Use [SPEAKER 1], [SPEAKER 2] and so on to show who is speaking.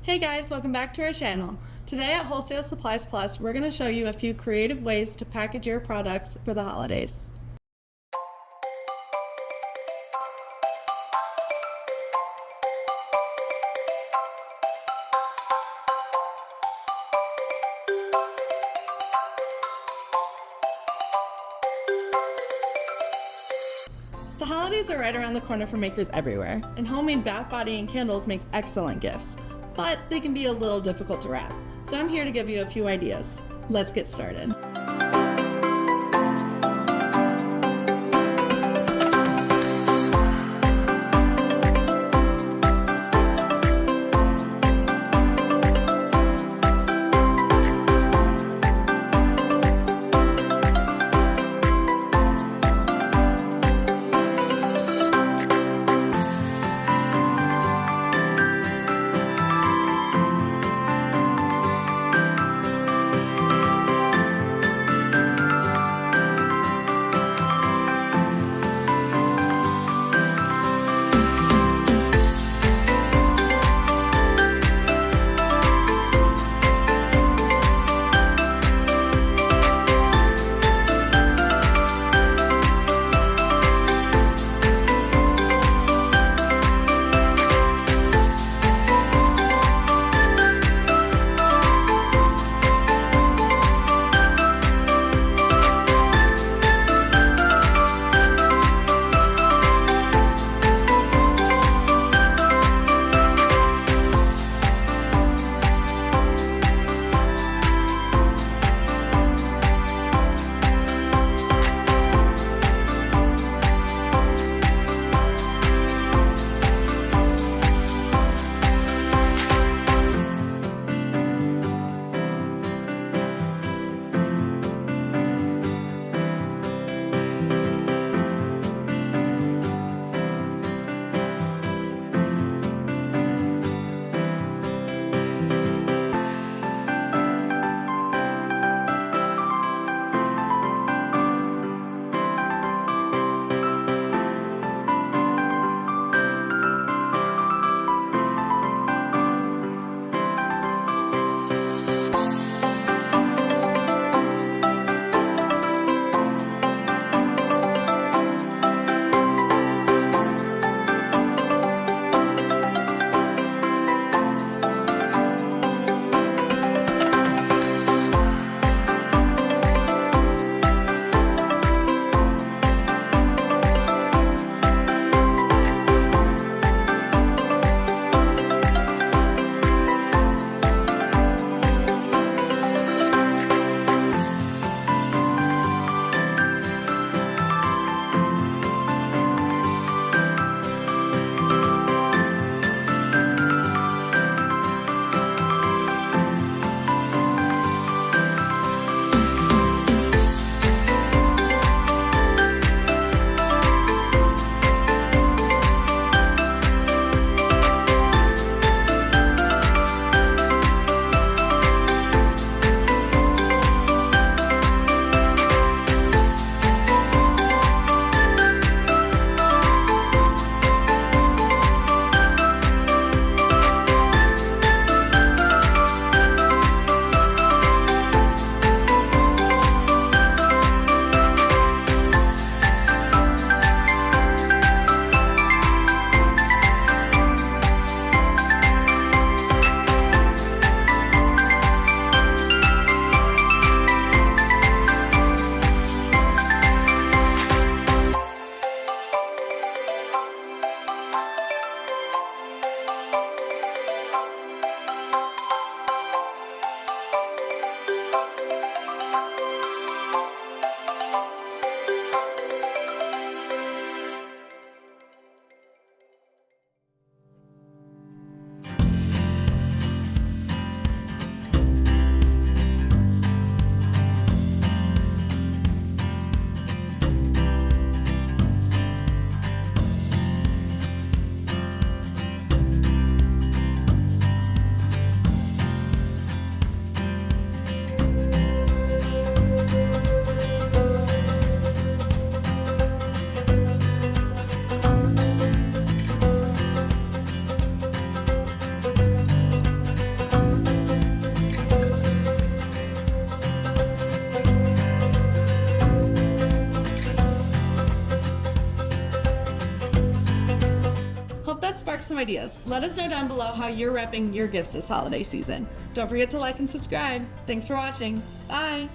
[SPEAKER 1] Hey guys, welcome back to our channel. Today at Wholesale Supplies Plus, we're going to show you a few creative ways to package your products for the holidays. The holidays are right around the corner for makers everywhere, and homemade bath, body, and candles make excellent gifts, but they can be a little difficult to wrap. So I'm here to give you a few ideas. Let's get started. that sparked some ideas. Let us know down below how you're wrapping your gifts this holiday season. Don't forget to like and subscribe. Thanks for watching. Bye!